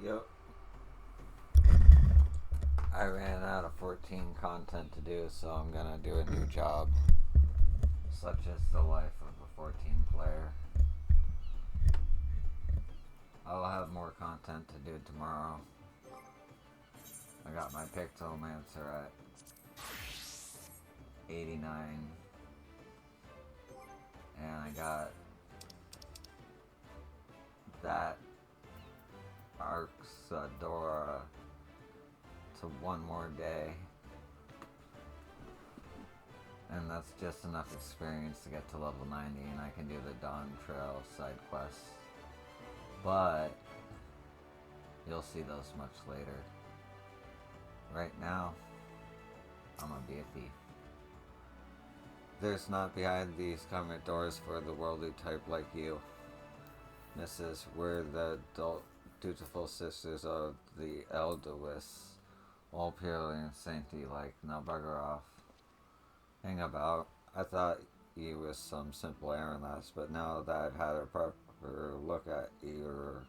Yep. I ran out of 14 content to do, so I'm gonna do a new job, such as the life of a 14 player. I'll have more content to do tomorrow. I got my Pictomancer at 89, and I got that Arxadora to one more day. And that's just enough experience to get to level 90, and I can do the Dawn Trail side quests. But you'll see those much later. Right now, I'm gonna be a thief. There's not behind these comet doors for the worldly type like you. Missus, we're the dutiful sisters of the Elderwis, all purely and saintly like. Now bugger off. Hang about. I thought you was some simple errand lass, but now that I've had a proper look at your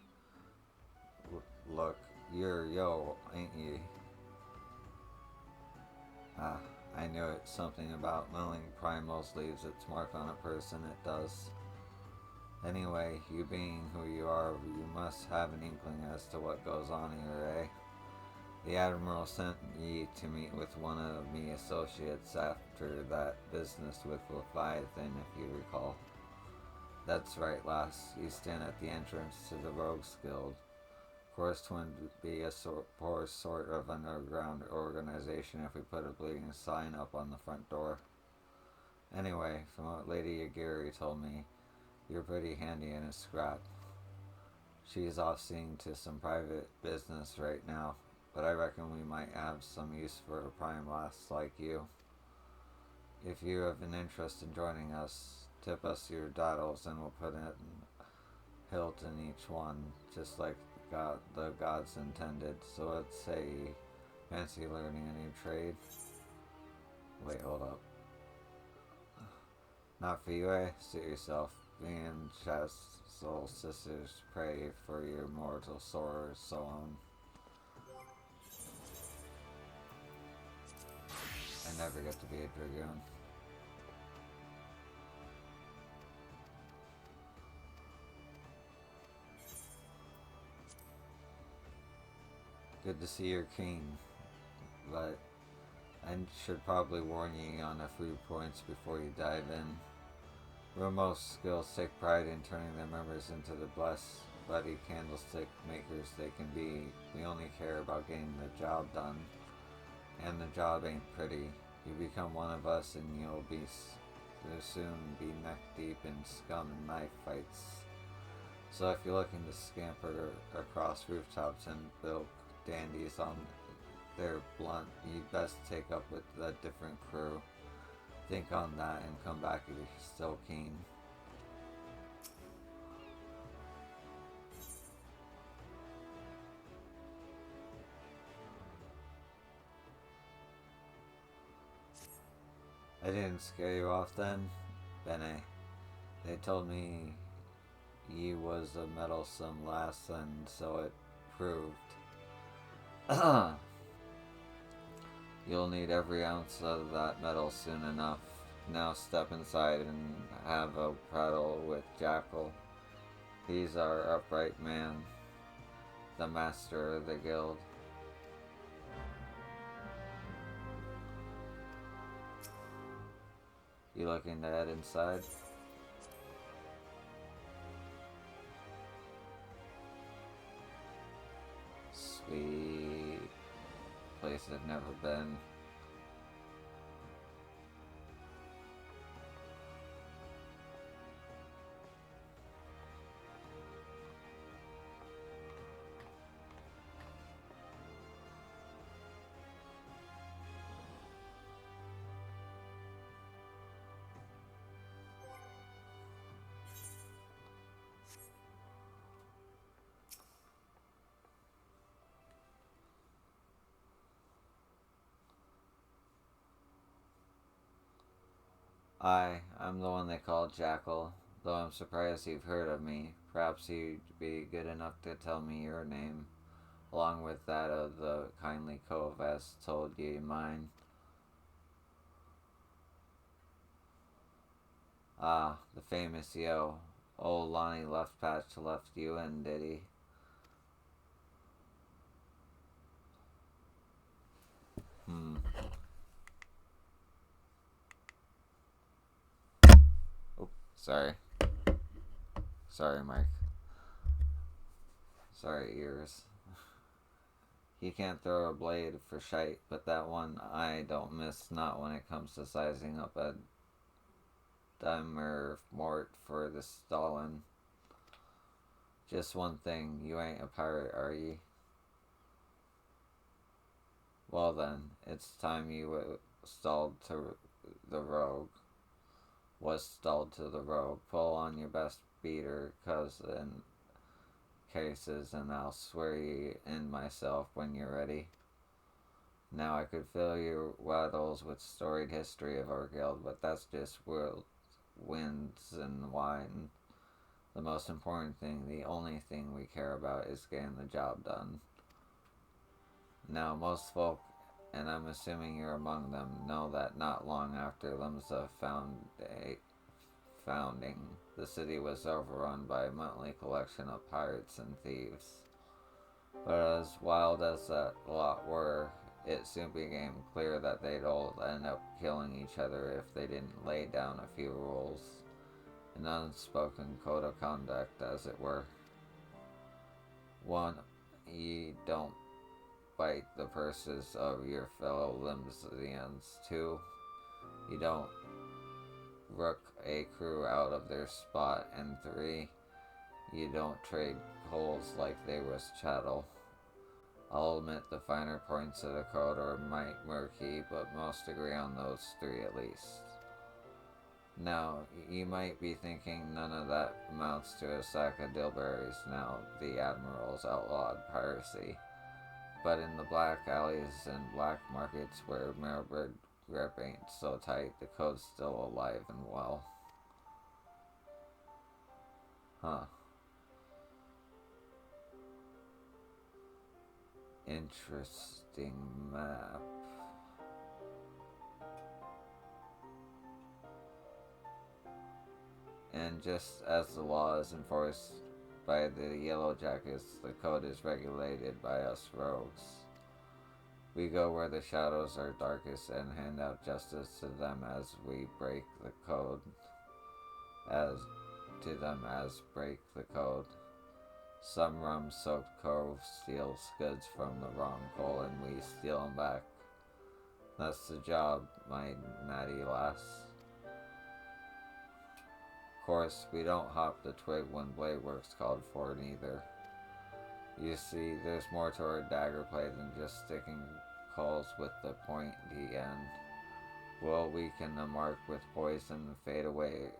look, you're yo, ain't ye? Ah, I knew it. Something about milling primals leaves its mark on a person, it does. Anyway, you being who you are, you must have an inkling as to what goes on here, eh? The Admiral sent ye to meet with one of me associates after that business with Leviathan, if you recall. That's right, lass. You stand at the entrance to the Rogues Guild. Of course, 'twould be a poor sort of underground organization if we put a bleeding sign up on the front door. Anyway, from what Lady Agiri told me, you're pretty handy in a scrap. She's off seeing to some private business right now, but I reckon we might have some use for a prime lass like you. If you have an interest in joining us, tip us your daddles and we'll put a hilt in each one, just like the gods intended. So let's say, fancy learning a new trade? Wait, hold up. Not for you, eh? Suit yourself. Me and Soul Sisters pray for your mortal sores, so on. I never get to be a dragoon. Good to see you're keen, but I should probably warn you on a few points before you dive in. Where most guilds take pride in turning their members into the blessed bloody candlestick makers they can be, we only care about getting the job done. And the job ain't pretty. You become one of us and you'll soon be neck deep in scum and knife fights. So if you're looking to scamper across rooftops and bilk dandies on their blunt, you'd best take up with a different crew. Think on that and come back if you're still keen. I didn't scare you off then, Bene. They told me ye was a meddlesome lass, and so it proved. You'll need every ounce of that metal soon enough. Now step inside and have a prattle with Jackal. He's our upright man, the master of the guild. You looking to head inside? Sweet. Place I've never been. I'm the one they call Jackal, though I'm surprised you've heard of me. Perhaps you'd be good enough to tell me your name. along with that of the kindly cove as told ye mine. Ah, the famous yo. Old Lonnie Left Patch left you in, did he? Hmm. Oh, sorry. Sorry, Mike. Sorry, ears. He can't throw a blade for shite, but that one I don't miss, not when it comes to sizing up a dimer mort for the Stalin. Just one thing, you ain't a pirate, are ye? Well then, it's time you stalled to the rogue. Was stalled to the rogue. Pull on your best beater, cause in cases, and I'll swear ye in myself when you're ready. Now I could fill your waddles with storied history of our guild, but that's just winds and wine. The most important thing, the only thing we care about, is getting the job done. Now, most folk, and I'm assuming you're among them, know that not long after Limsa founding, the city was overrun by a motley collection of pirates and thieves. But as wild as that lot were, it soon became clear that they'd all end up killing each other if they didn't lay down a few rules. An unspoken code of conduct, as it were. One, ye don't bite the purses of your fellow Limsians. Two, you don't rook a crew out of their spot. And three, you don't trade coals like they was chattel. I'll admit the finer points of the code are might murky, but most agree on those three at least. Now, you might be thinking none of that amounts to a sack of dillberries now the Admiral's outlawed piracy. But in the black alleys and black markets where Maribird grip ain't so tight, the code's still alive and well. Huh. Interesting map. And just as the law is enforced by the Yellow Jackets, the code is regulated by us rogues. We go where the shadows are darkest and hand out justice to them as we break the code. As break the code. Some rum-soaked cove steals goods from the wrong pole and we steal them back. That's the job, my natty lass. Of course, we don't hop the twig when blade work's called for neither. You see, there's more to our dagger play than just sticking coals with the pointy end. We'll weaken the mark with poison, fade away,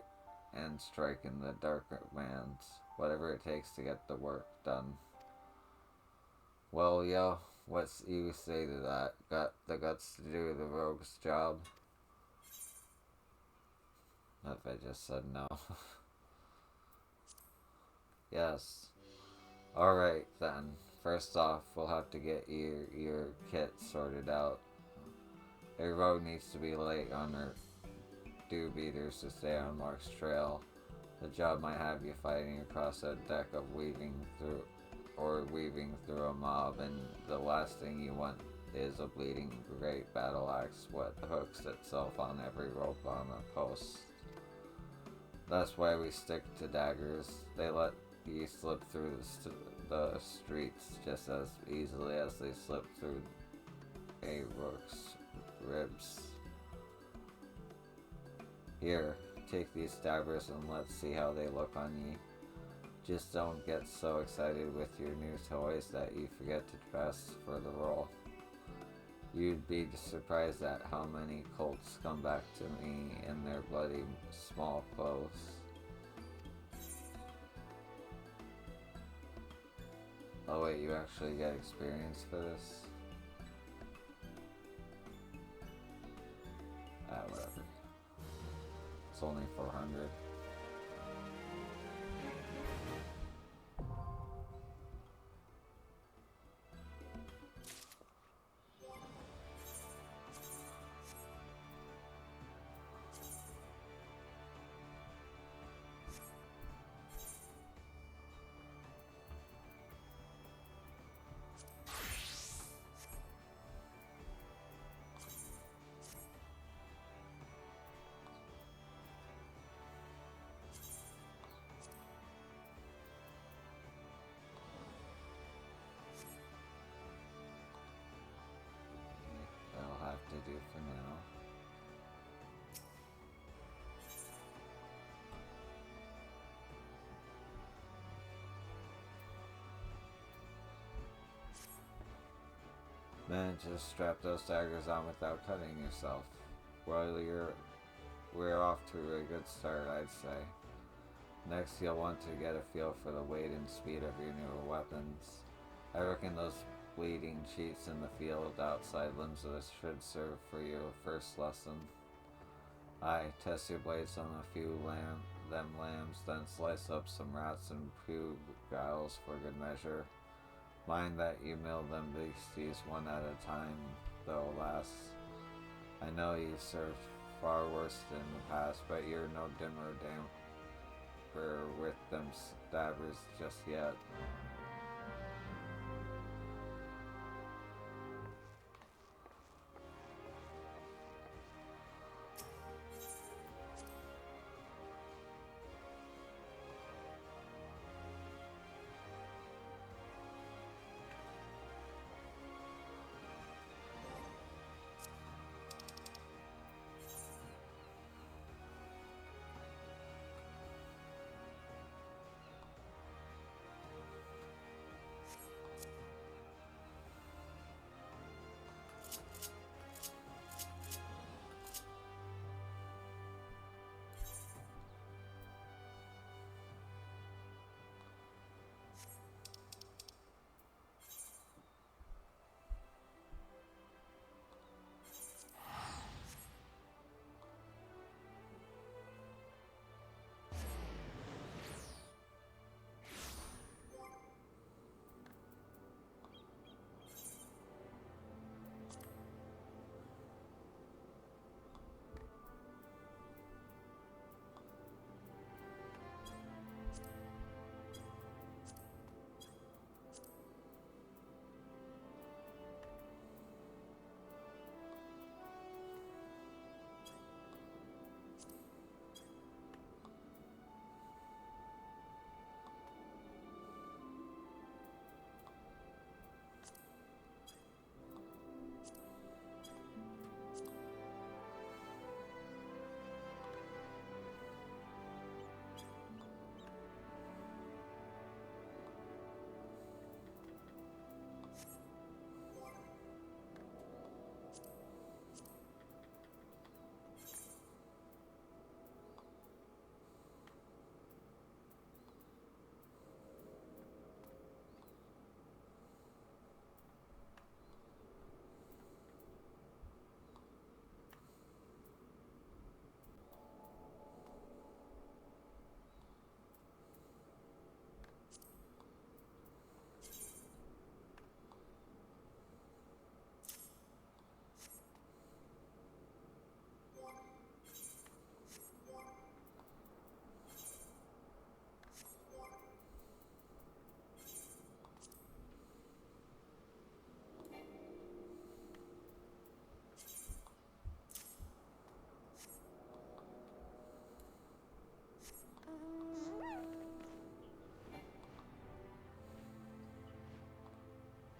and strike in the darker man's. Whatever it takes to get the work done. Well, yo, what's you say to that? Got the guts to do the rogue's job? What if I just said no? Yes. Alright then. First off, we'll have to get your kit sorted out. A rogue needs to be late on her dew beaters to stay on Mark's trail. The job might have you fighting across a deck of weaving through a mob, and the last thing you want is a bleeding great battle axe what hooks itself on every rope on a post. That's why we stick to daggers. They let you slip through the streets just as easily as they slip through a rook's ribs. Here, take these daggers and let's see how they look on ye. Just don't get so excited with your new toys that you forget to dress for the role. You'd be surprised at how many colts come back to me in their bloody small clothes. Oh wait, you actually get experience for this? Whatever. It's only 400. Manage to strap those daggers on without cutting yourself. Well, we're off to a good start, I'd say. Next, you'll want to get a feel for the weight and speed of your newer weapons. I reckon those bleeding cheats in the field outside Limsa should serve for you a first lesson. Aye, test your blades on a few lambs, then slice up some rats and pugiles for good measure. Mind that you mill them beasties one at a time, though, lass. I know you've served far worse in the past, but you're no dimmer damper with them stabbers just yet.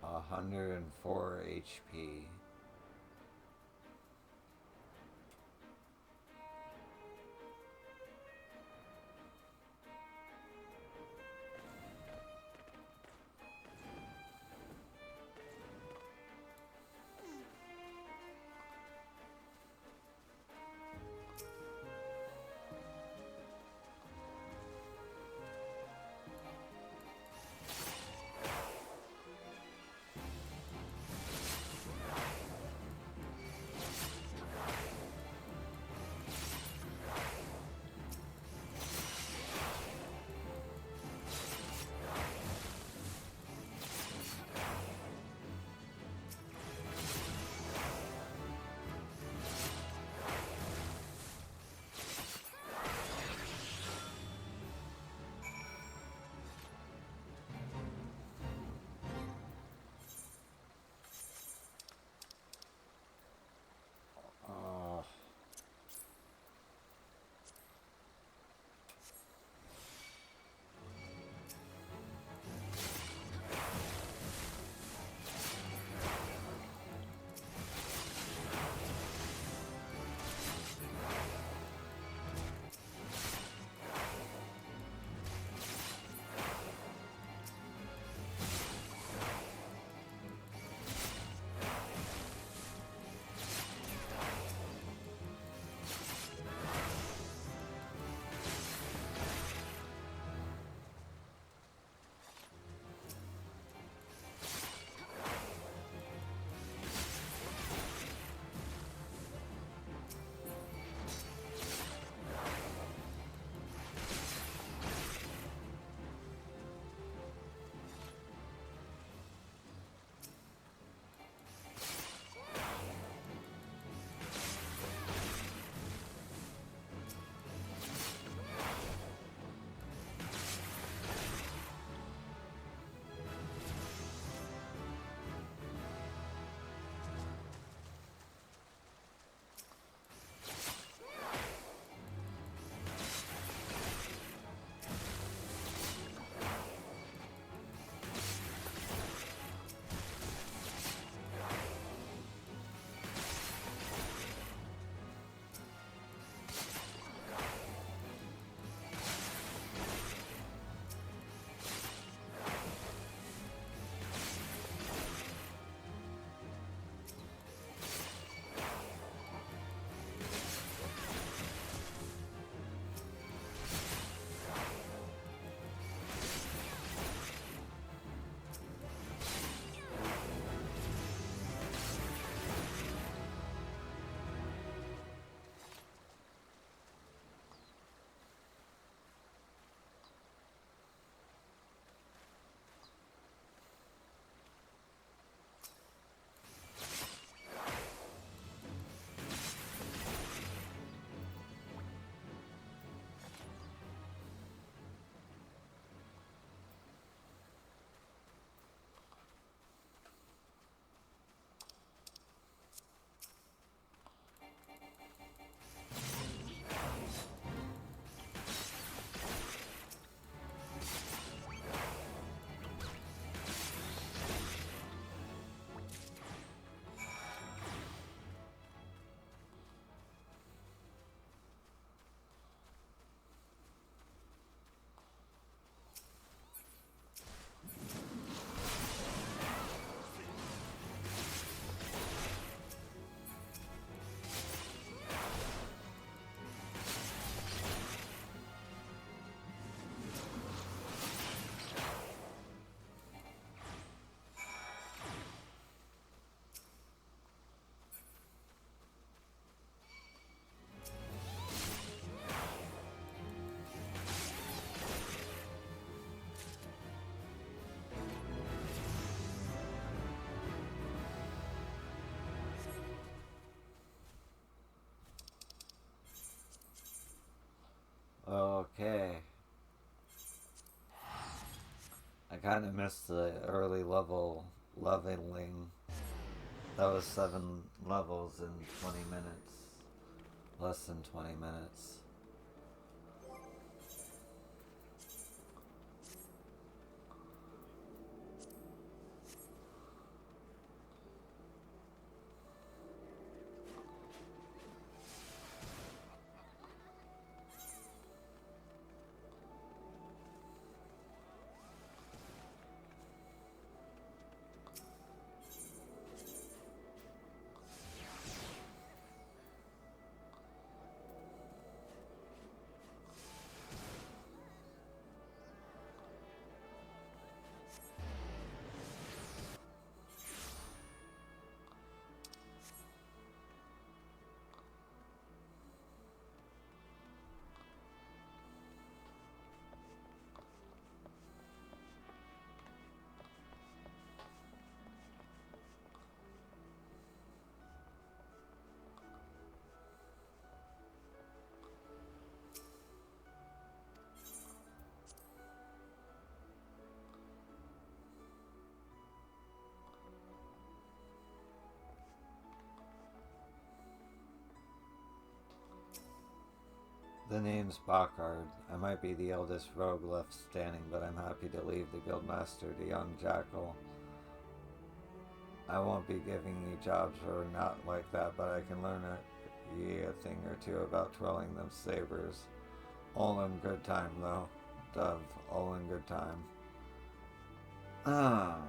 A 104 HP. Okay. I kind of missed the early leveling. That was 7 levels in 20 minutes. Less than 20 minutes. The name's Bockard. I might be the eldest rogue left standing, but I'm happy to leave the guildmaster to young Jackal. I won't be giving you jobs or not like that, but I can learn a thing or two about twirling them sabers. All in good time, though. Dove, all in good time. Ah.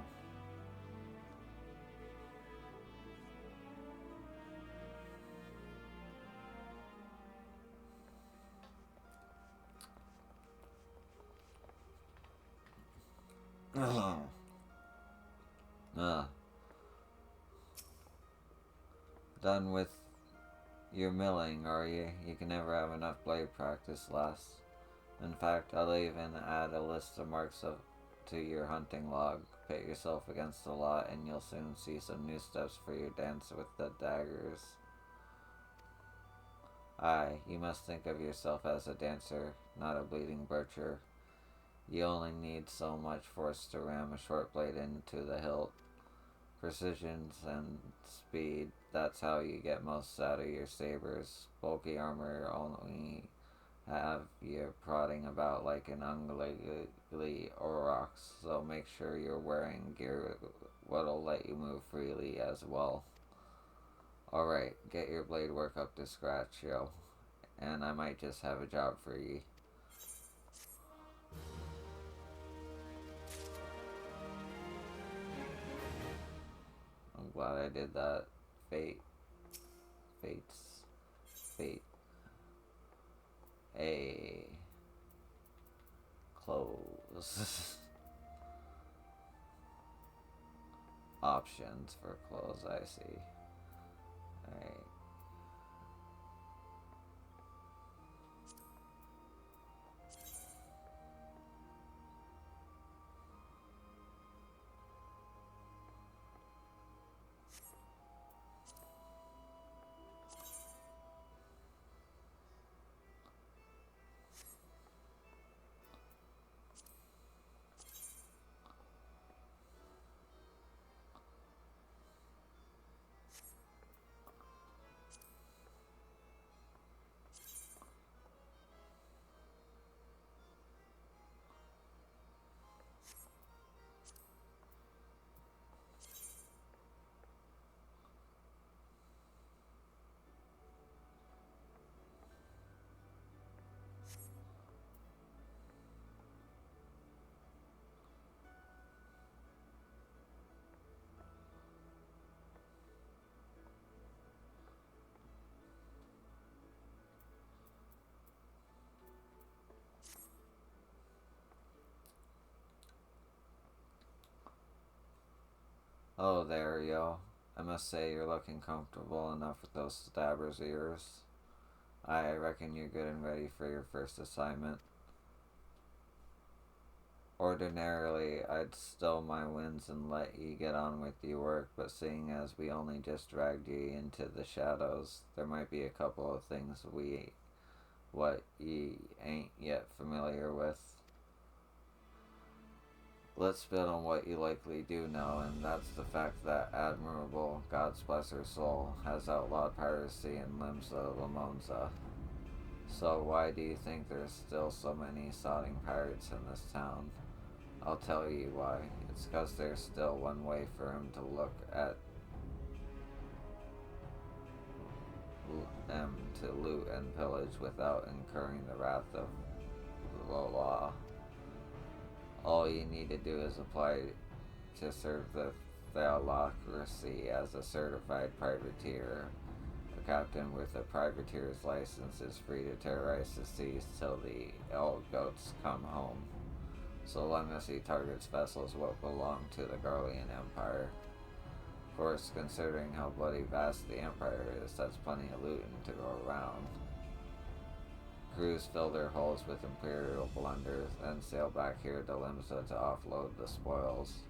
Ah. Ah. Done with your milling, are you? You can never have enough blade practice, lass. In fact, I'll even add a list of marks to your hunting log. Pit yourself against the lot, and you'll soon see some new steps for your dance with the daggers. Aye, you must think of yourself as a dancer, not a bleeding butcher. You only need so much force to ram a short blade into the hilt. Precision and speed, that's how you get most out of your sabers. Bulky armor only have you prodding about like an unwieldy aurochs, so make sure you're wearing gear what'll let you move freely as well. Alright, get your blade work up to scratch, yo. And I might just have a job for ye. I'm glad I did that. Fate. A clothes. Options for clothes, I see. Alright. Oh, there, yo. I must say you're looking comfortable enough with those stabber's ears. I reckon you're good and ready for your first assignment. Ordinarily, I'd still my wins and let you get on with your work, but seeing as we only just dragged you into the shadows, there might be a couple of things what ye ain't yet familiar with. Let's build on what you likely do know, and that's the fact that Admirable, God's bless her soul, has outlawed piracy in Limsa Lamonza. So why do you think there's still so many sodding pirates in this town? I'll tell you why. It's 'cause there's still one way for him to look at them to loot and pillage without incurring the wrath of the law. All you need to do is apply to serve the theocracy as a certified privateer. A captain with a privateer's license is free to terrorize the seas till the old goats come home, so long as he targets vessels what belong to the Garlean Empire. Of course, considering how bloody vast the Empire is, that's plenty of looting to go around. Crews fill their hulls with imperial plunder, then sail back here to Limsa to offload the spoils.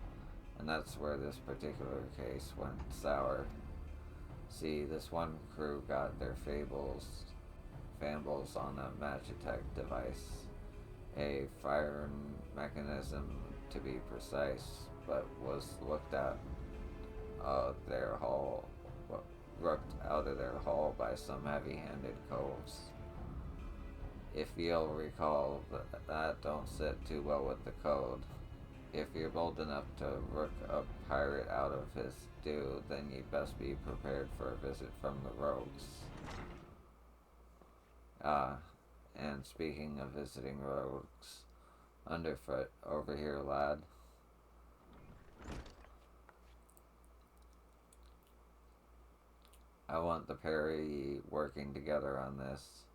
And that's where this particular case went sour. See, this one crew got their fambles on a Magitech device. A firing mechanism, to be precise, but was looked at their hull, rooked out of their hull by some heavy-handed coves. If you'll recall, that don't sit too well with the code. If you're bold enough to rook a pirate out of his due, then you'd best be prepared for a visit from the rogues. And speaking of visiting rogues, Underfoot, over here, lad. I want the pair of ye working together on this.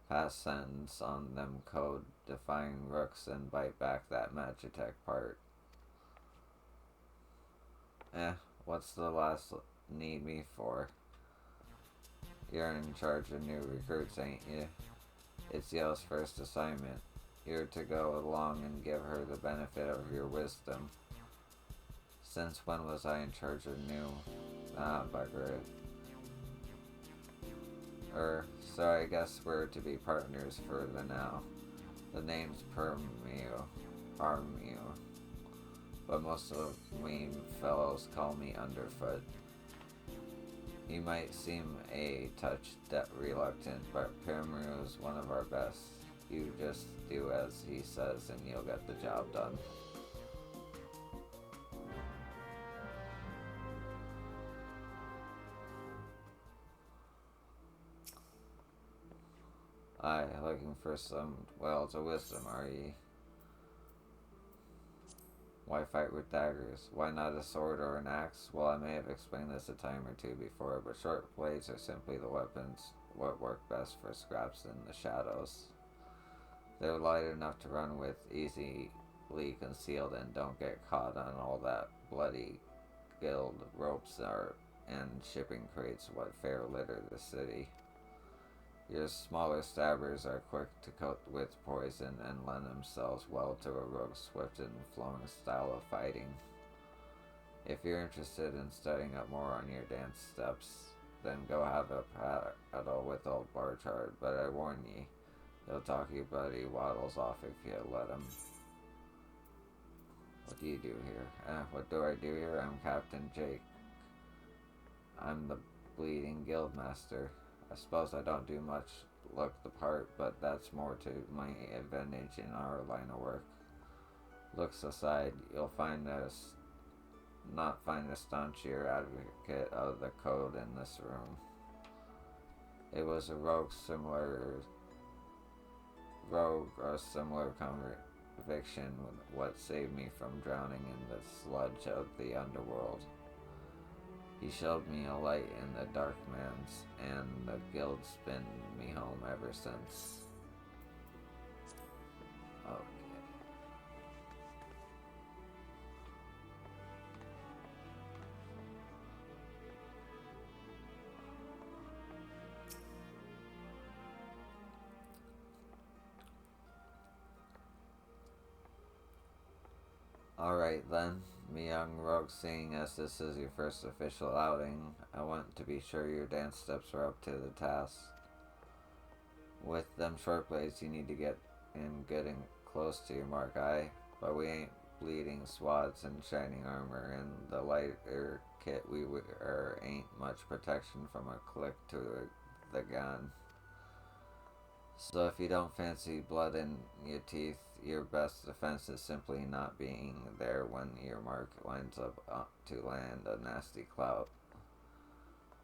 Pass sentence on them code defying rooks and bite back that Magitech part. What's the last need me for? You're in charge of new recruits, ain't you? It's Yell's first assignment. You're to go along and give her the benefit of your wisdom. Since when was I in charge of new? Bugger it. So I guess we're to be partners for the now. The name's Parmew, but most of we fellows call me Underfoot. You might seem a touch reluctant, but Parmew is one of our best. You just do as he says and you'll get the job done. Aye, looking for some wells of wisdom, are ye? Why fight with daggers? Why not a sword or an axe? Well, I may have explained this a time or two before, but short blades are simply the weapons what work best for scraps in the shadows. They're light enough to run with, easily concealed, and don't get caught on all that bloody guild ropes and shipping crates what fair litter the city. Your smaller stabbers are quick to coat with poison and lend themselves well to a rogue's swift and flowing style of fighting. If you're interested in studying up more on your dance steps, then go have a paddle with old Barchard, but I warn ye, he'll talk your buddy Waddles off if you let him. What do you do here? What do I do here? I'm Captain Jake. I'm the bleeding guildmaster. I suppose I don't do much look the part, but that's more to my advantage in our line of work. Looks aside, you'll not find a staunchier advocate of the code in this room. It was a rogue or similar conviction what saved me from drowning in the sludge of the underworld. He showed me a light in the dark man's, and the guild's been me home ever since. Okay. Alright then, me young rogue, seeing as this is your first official outing, I want to be sure your dance steps are up to the task. With them short blades, you need to get in good and close to your mark eye, but we ain't bleeding swads and shining armor. In the lighter kit we wear ain't much protection from a click to the gun. So if you don't fancy blood in your teeth, your best defense is simply not being there when your mark lines up to land a nasty clout.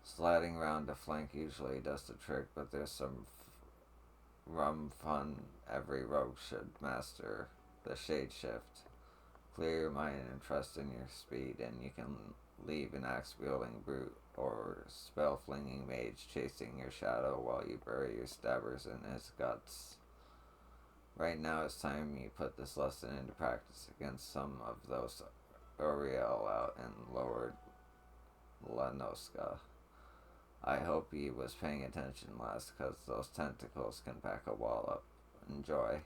Sliding around the flank usually does the trick, but there's some rum fun every rogue should master: the shade shift. Clear your mind and trust in your speed, and you can leave an axe wielding brute or spell flinging mage chasing your shadow while you bury your stabbers in his guts. Right now it's time you put this lesson into practice against some of those Uriel out in lower Lanoska. I hope he was paying attention last, cause those tentacles can pack a wall up. Enjoy.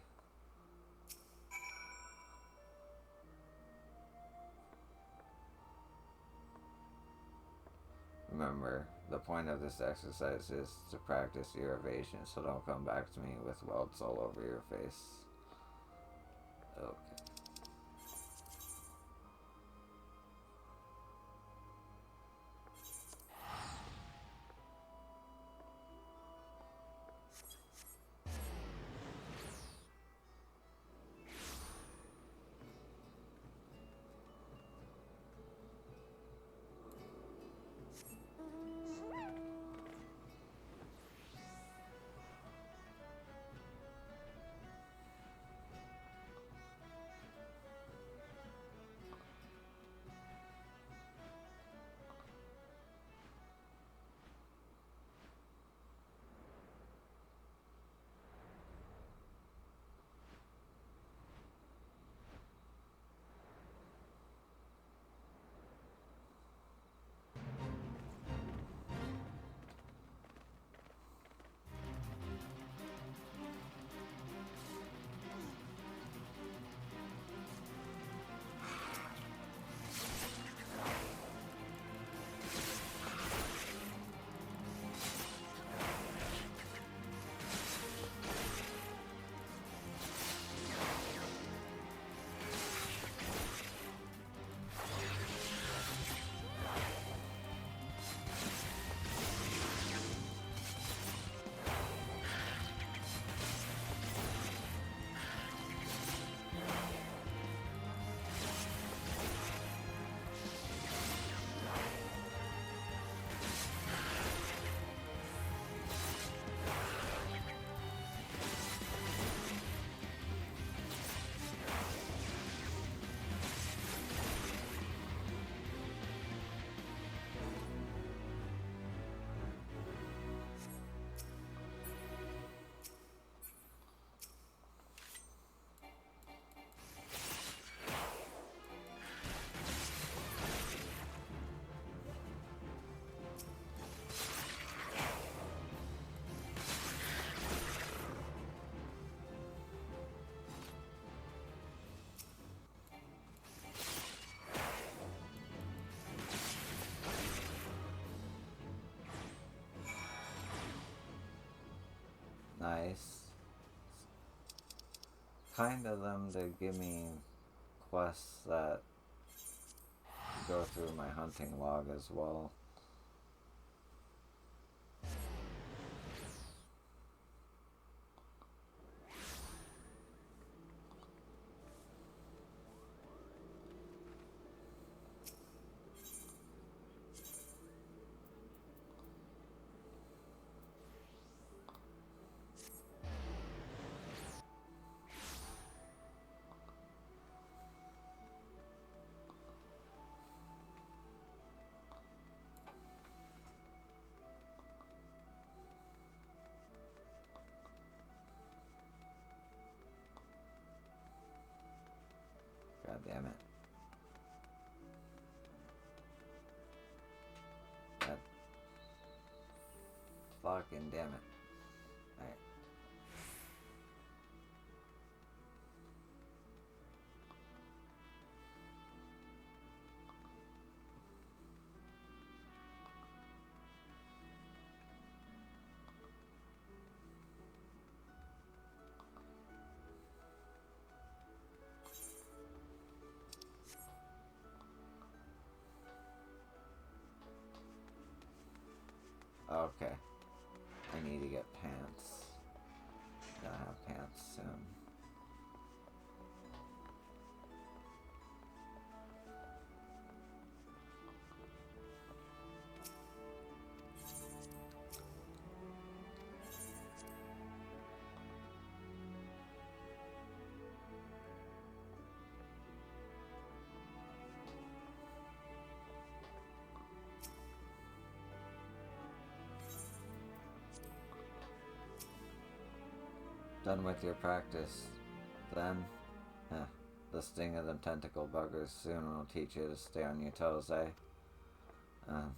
Remember, the point of this exercise is to practice your evasion, so don't come back to me with welts all over your face. Okay. Nice. Kind of them to give me quests that go through my hunting log as well. God damn it. God fucking damn it. Alright. Okay. I need to get pants. Gotta have pants soon. Done with your practice. Then, the sting of them tentacle buggers soon will teach you to stay on your toes, eh? Uh,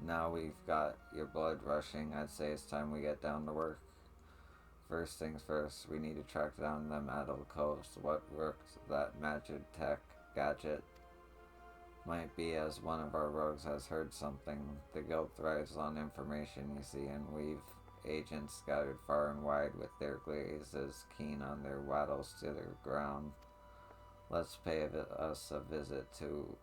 Now we've got your blood rushing, I'd say it's time we get down to work. First things first, we need to track down them Adel Coves. What worked that magic tech gadget? Might be as one of our rogues has heard something. The guild thrives on information, you see, and we've agents scattered far and wide with their glazes keen on their wattles to the ground. Let's pay us a visit to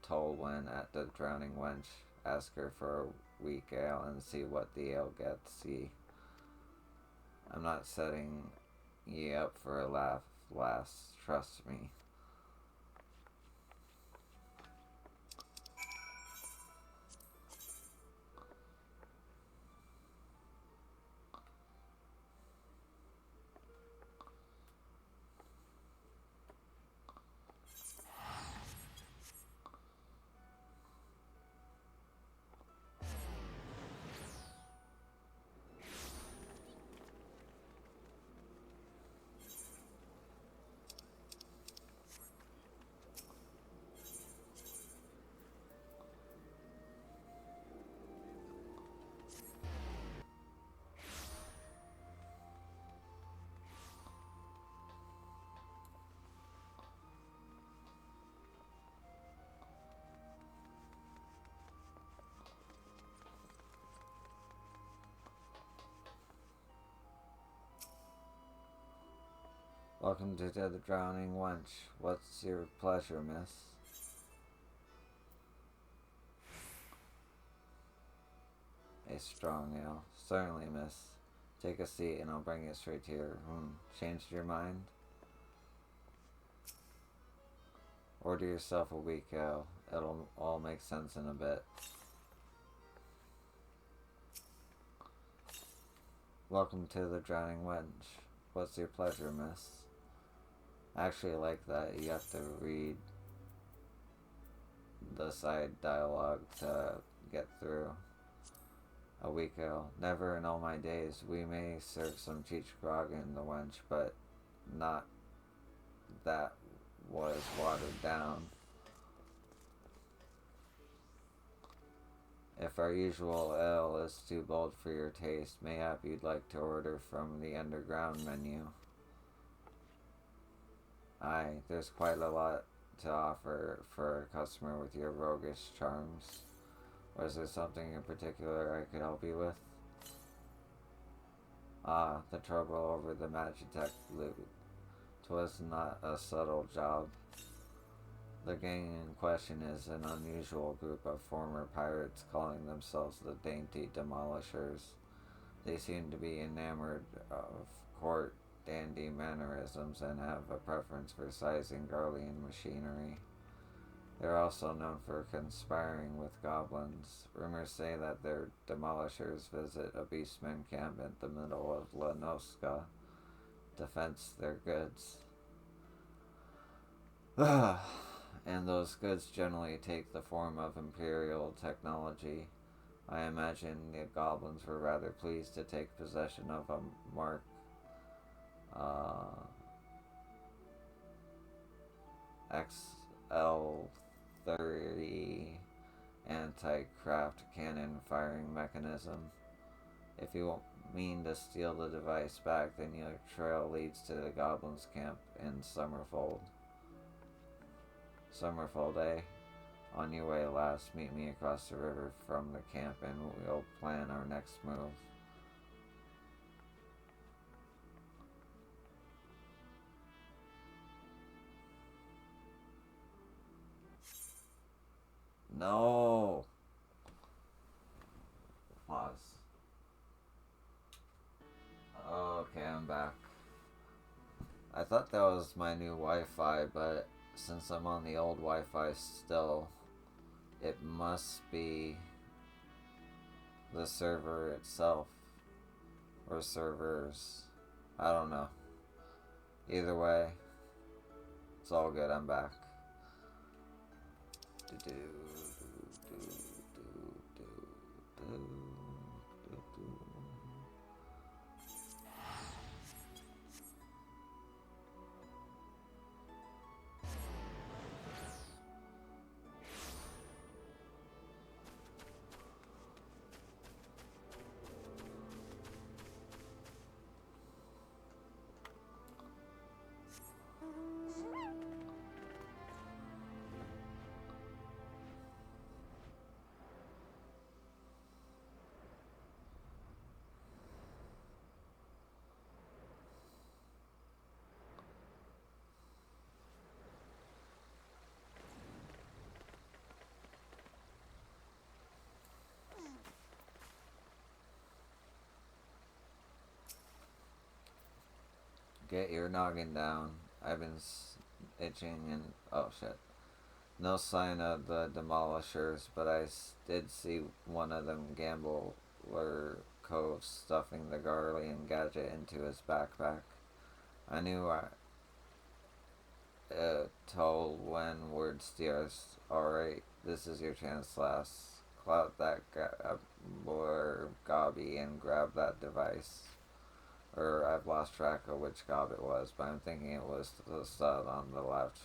Tolwyn at the Drowning Wench. Ask her for a weak ale and see what the ale gets. See, I'm not setting ye up for a laugh, lass. Trust me. Welcome to the Drowning Wench. What's your pleasure, miss? A strong ale. Certainly, miss. Take a seat and I'll bring it straight to your room. Changed your mind? Order yourself a weak ale. It'll all make sense in a bit. Welcome to the Drowning Wench. What's your pleasure, miss? I actually like that you have to read the side dialogue to get through. A weak ale. Never in all my days. We may serve some cheech grog in the wench, but not that was watered down. If our usual ale is too bold for your taste, mayhap you'd like to order from the underground menu. Aye, there's quite a lot to offer for a customer with your roguish charms. Was there something in particular I could help you with? Ah, the trouble over the Magitech loot. 'Twas not a subtle job. The gang in question is an unusual group of former pirates calling themselves the Dainty Demolishers. They seem to be enamored of court dandy mannerisms and have a preference for sizing Garlean machinery. They're also known for conspiring with goblins. Rumors say that their demolishers visit a beastman camp in the middle of La Nosca to fence their goods. And those goods generally take the form of imperial technology. I imagine the goblins were rather pleased to take possession of a Mark XL30 anti-craft cannon firing mechanism. If you mean to steal the device back, then your trail leads to the goblins' camp in Summerfold. Summerfold, eh? On your way, lass. Meet me across the river from the camp and we'll plan our next move. No! Pause. I'm back. I thought that was my new Wi-Fi, but since I'm on the old Wi-Fi still, it must be the server itself. Or servers. I don't know. Either way, it's all good, I'm back. Get your noggin down. I've been itching and... oh shit. No sign of the demolishers, but I did see one of them gambler coves stuffing the Guardian gadget into his backpack. I knew I told when word steers. Alright, this is your chance, lass. Clout that gambler gobby and grab that device. I've lost track of which gob it was, but I'm thinking it was the stud on the left.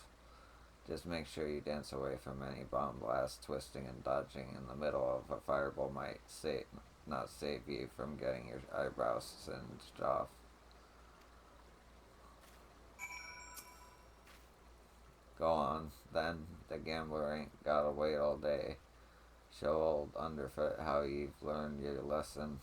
Just make sure you dance away from any bomb blast. Twisting and dodging in the middle of a fireball might not save you from getting your eyebrows singed off. Go on, then. The gambler ain't gotta wait all day. Show old underfoot how you've learned your lesson.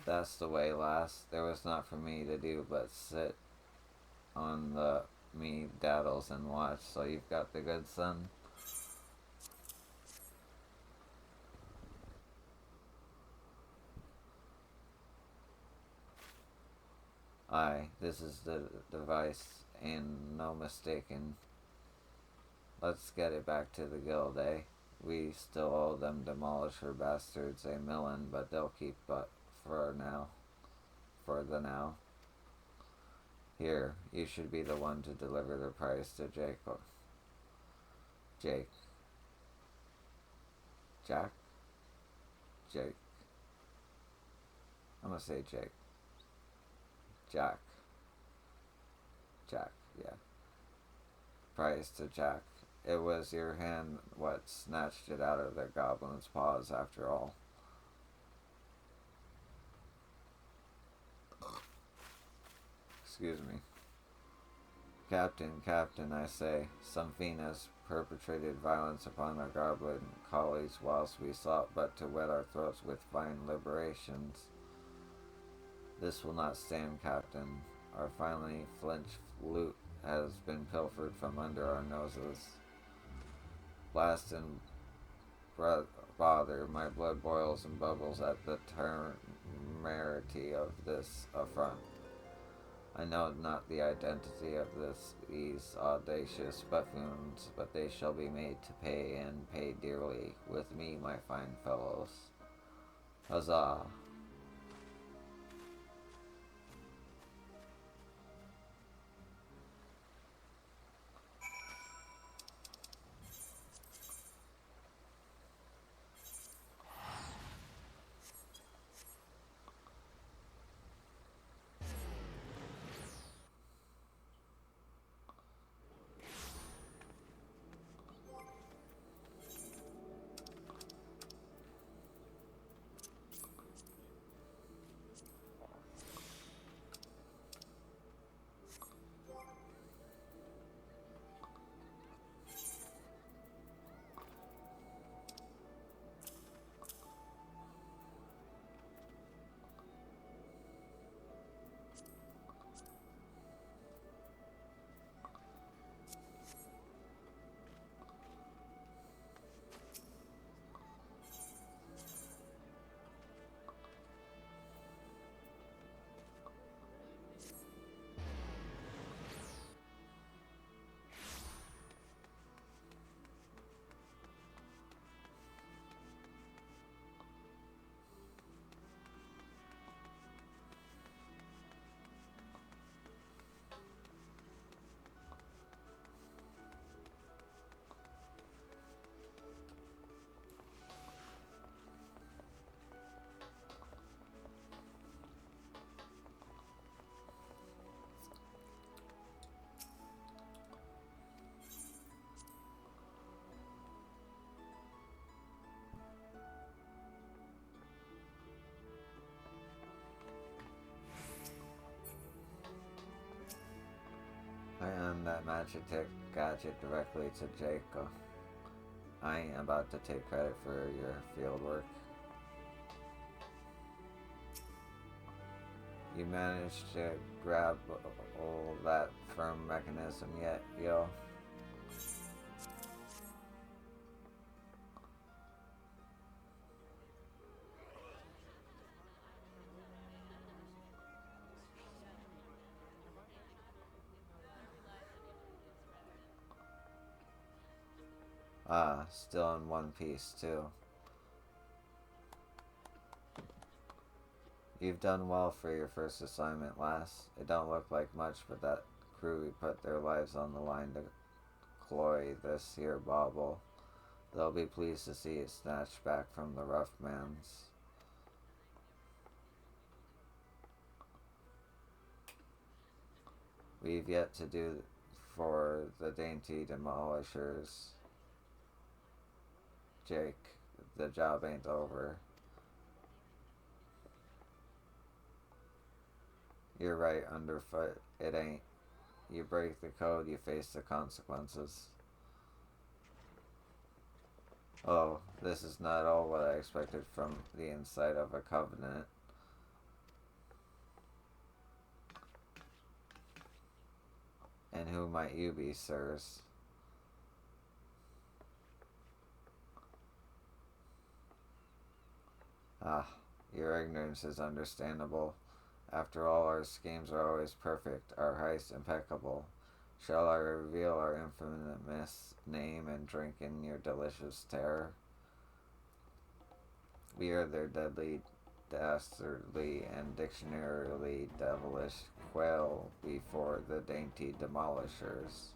That's the way, lass. There was not for me to do but sit on the me daddles and watch, so you've got the good son. Aye, this is the device, and no mistaken. Let's get it back to the guild, eh? We still owe them demolisher bastards a million, but they'll keep but for now. For the now. Here, you should be the one to deliver the prize to Jake. Jake. Jack? Jake. I'm gonna say Jake. Jack. Jack, yeah. Prize to Jack. It was your hand what snatched it out of the goblin's paws after all. Excuse me. Captain, I say, some fiend has perpetrated violence upon our goblin colleagues whilst we sought but to wet our throats with fine liberations. This will not stand, Captain. Our finely flinched loot has been pilfered from under our noses. Blast and bother, my blood boils and bubbles at the temerity of this affront. I know not the identity of these audacious buffoons, but they shall be made to pay, and pay dearly, with me, my fine fellows. Huzzah! Send that magic gadget directly to Jacob. I ain't about to take credit for your field work. You managed to grab all that firm mechanism yet, yo? Ah, still in one piece, too. You've done well for your first assignment, lass. It don't look like much, but that crew put their lives on the line to cloy this here bauble. They'll be pleased to see it snatched back from the rough man's. We've yet to do for the dainty demolishers. Jake, the job ain't over. You're right, underfoot. It ain't. You break the code, you face the consequences. Oh, this is not all what I expected from the inside of a covenant. And who might you be, sirs? Ah, your ignorance is understandable. After all, our schemes are always perfect, our heist impeccable. Shall I reveal our infamous name and drink in your delicious terror? We are their deadly, dastardly, and dictionarily devilish quail before the dainty demolishers.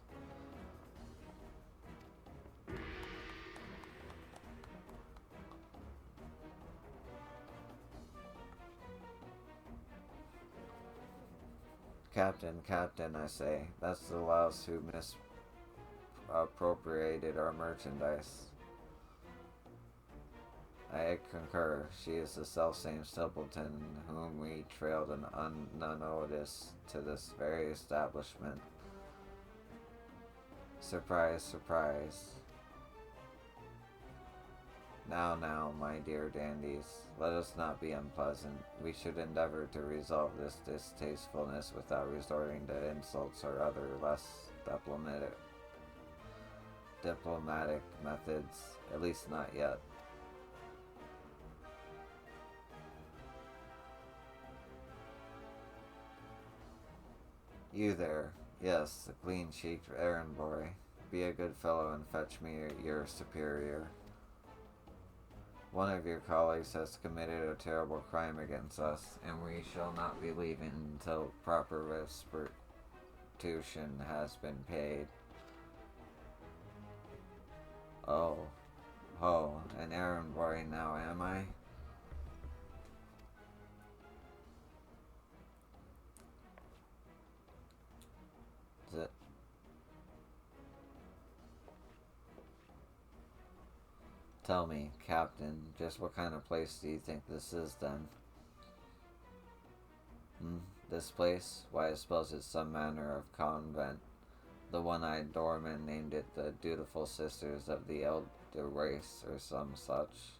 Captain, Captain, I say, that's the louse who misappropriated our merchandise. I concur. She is the selfsame simpleton whom we trailed unnoticed to this very establishment. Surprise, surprise. Now, my dear dandies, let us not be unpleasant. We should endeavor to resolve this distastefulness without resorting to insults or other less diplomatic methods, at least not yet. You there, yes, the clean-cheeked errand boy. Be a good fellow and fetch me your superior. One of your colleagues has committed a terrible crime against us, and we shall not be leaving until proper restitution has been paid. Oh, an errand boy now, am I? Tell me, Captain, just what kind of place do you think this is, then? This place? Why, I suppose it's some manner of convent. The one-eyed doorman named it the Dutiful Sisters of the Elder Race, or some such.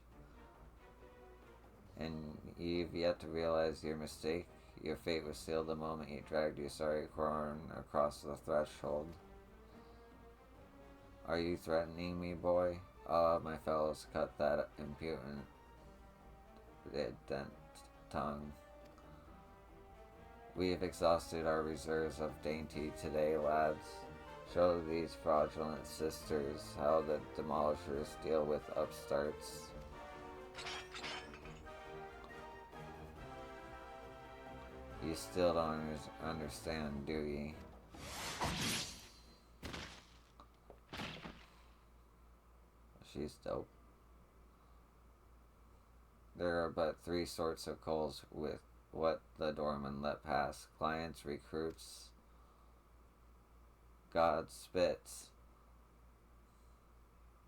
And you've yet to realize your mistake? Your fate was sealed the moment you dragged your sorry corn across the threshold. Are you threatening me, boy? Ah, my fellows, cut that impudent tongue. We have exhausted our reserves of dainty today, lads. Show these fraudulent sisters how the demolishers deal with upstarts. You still don't understand, do ye? She's dope. There are but three sorts of coals with what the doorman let pass. Clients, recruits, God spits.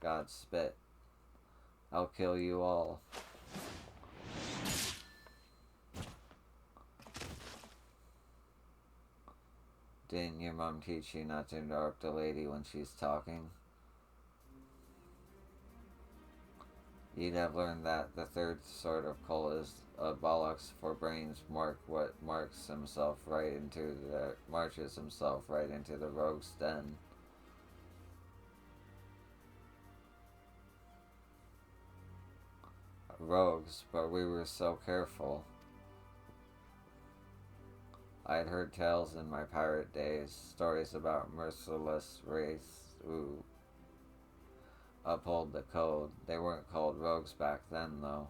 God spit. I'll kill you all. Didn't your mom teach you not to interrupt a lady when she's talking? You'd have learned that the third sort of coal is a bollocks for brains what marches himself right into the rogue's den. Rogues, but we were so careful. I'd heard tales in my pirate days, stories about merciless race who uphold the code. They weren't called rogues back then, though.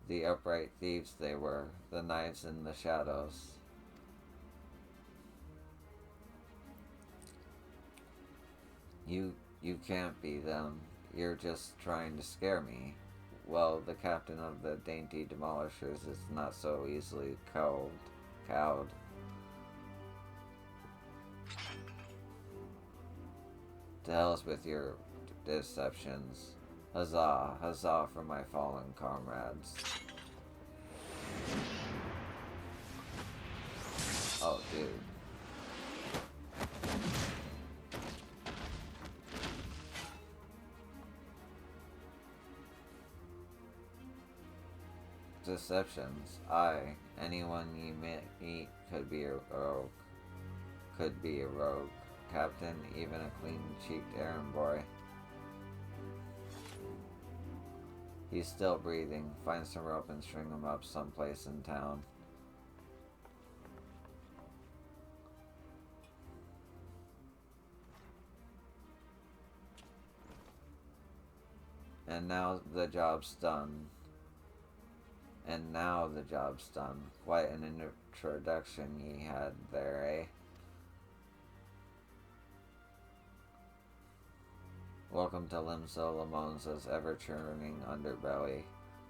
The upright thieves they were, the knives in the shadows. You can't be them. You're just trying to scare me. Well, the captain of the dainty demolishers is not so easily cowed. To hell's with your deceptions. Huzzah, huzzah for my fallen comrades. Oh, dude. Deceptions. Anyone you meet could be a rogue. Captain, even a clean-cheeked errand boy. He's still breathing. Find some rope and string him up someplace in town. And now the job's done. Quite an introduction ye had there, eh? Welcome to Limso Lamonza's ever-churning underbelly,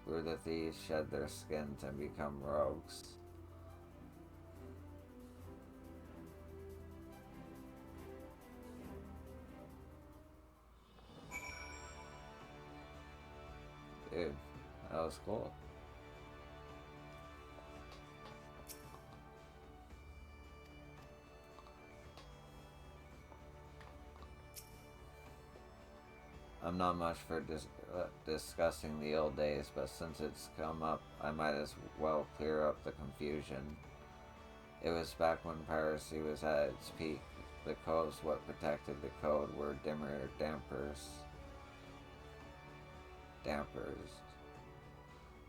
where the thieves shed their skin to become rogues. Dude, that was cool. I'm not much for discussing the old days, but since it's come up, I might as well clear up the confusion. It was back when piracy was at its peak. The codes what protected the code were dimmer dampers.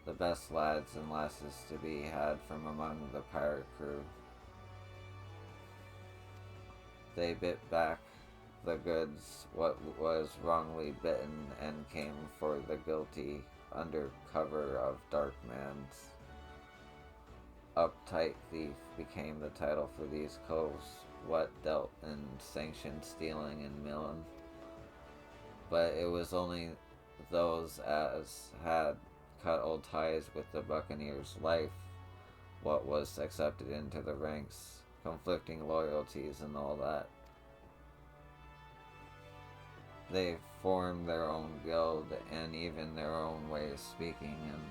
The best lads and lasses to be had from among the pirate crew. They bit back the goods what was wrongly bitten and came for the guilty under cover of dark man's. Uptight thief became the title for these coves what dealt in sanctioned stealing and milling. But it was only those as had cut old ties with the buccaneer's life what was accepted into the ranks, conflicting loyalties and all that. They formed their own guild and even their own way of speaking, and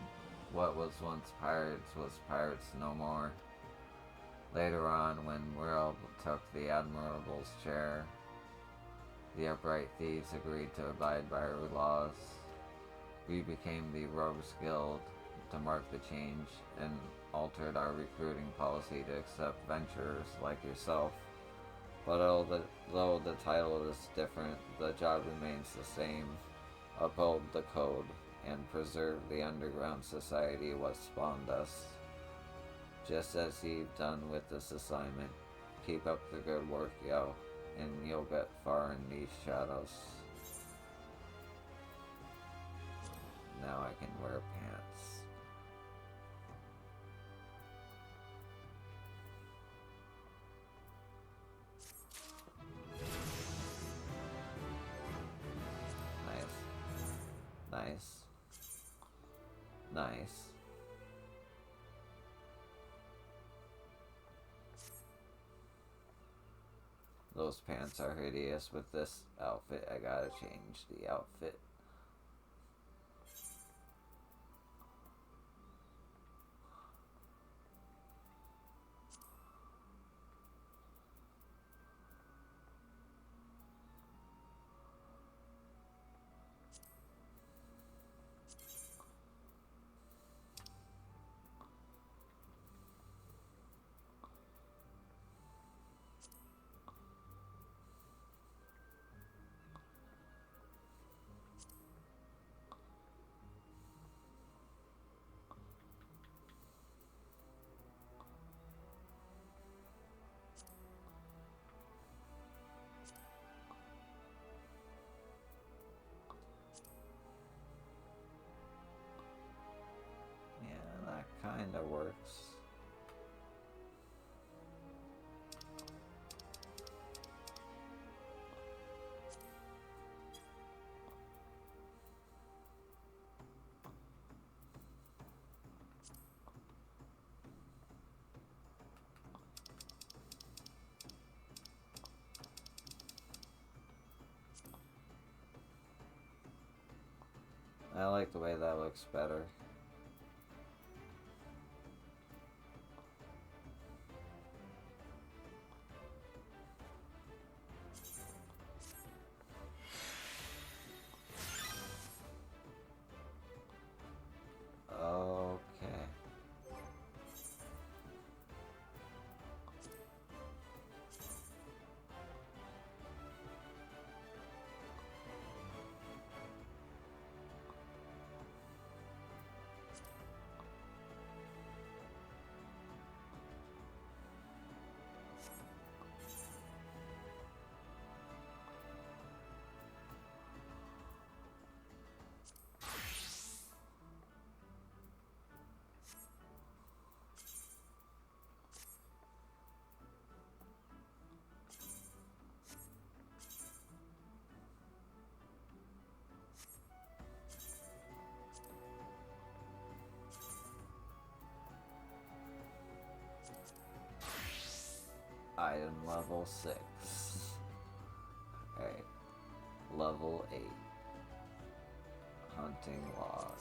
what was once pirates was pirates no more. Later on, when Will took the admiral's chair, the upright thieves agreed to abide by our laws. We became the Rogues Guild to mark the change and altered our recruiting policy to accept venturers like yourself. But although the title is different, the job remains the same. Uphold the code and preserve the underground society what spawned us. Just as you've done with this assignment. Keep up the good work, yo, and you'll get far in these shadows. Now I can wear pants. Nice. Those pants are hideous. With this outfit, I gotta change the outfit. kinda works. I like the way that looks better. Okay. Item level 6. Alright. Level 8. Hunting log.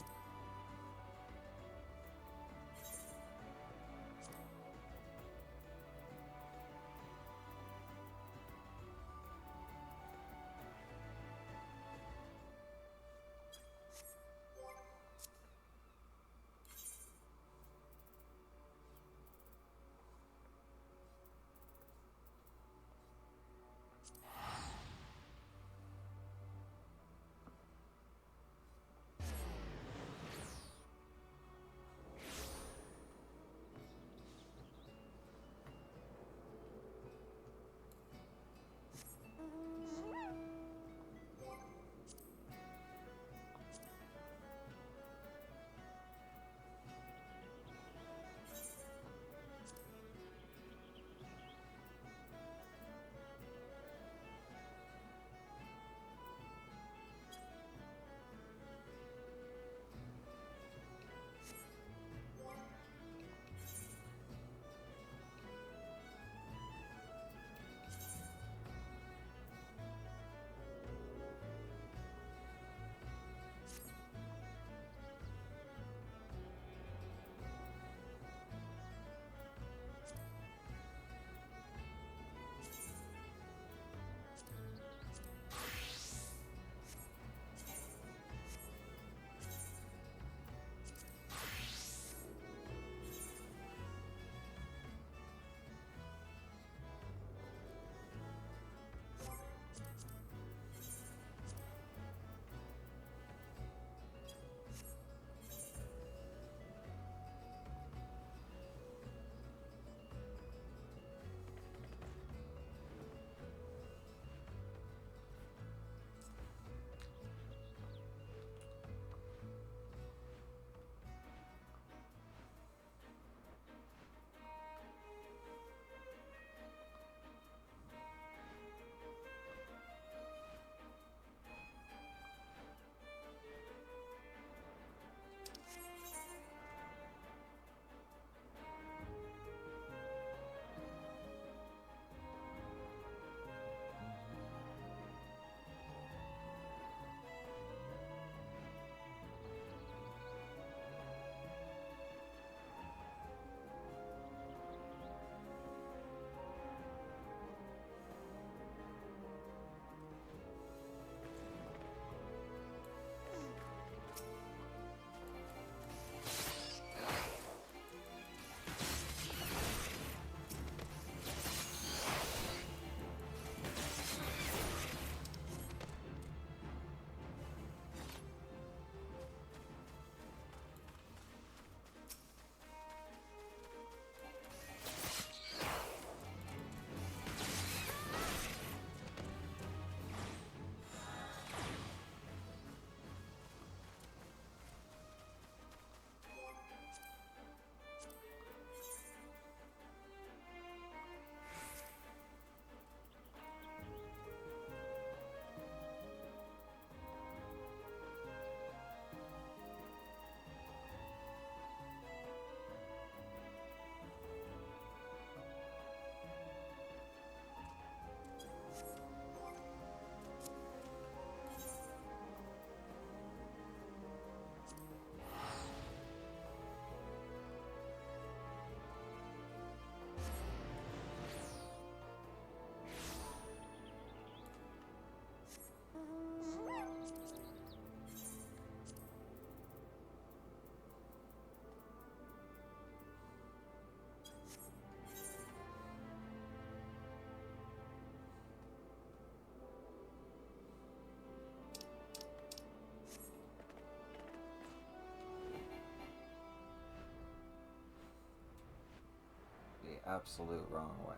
absolute wrong way.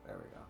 There we go.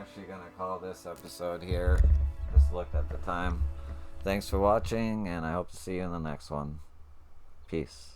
actually going to call this episode here. Just looked at the time. Thanks for watching, and I hope to see you in the next one. Peace.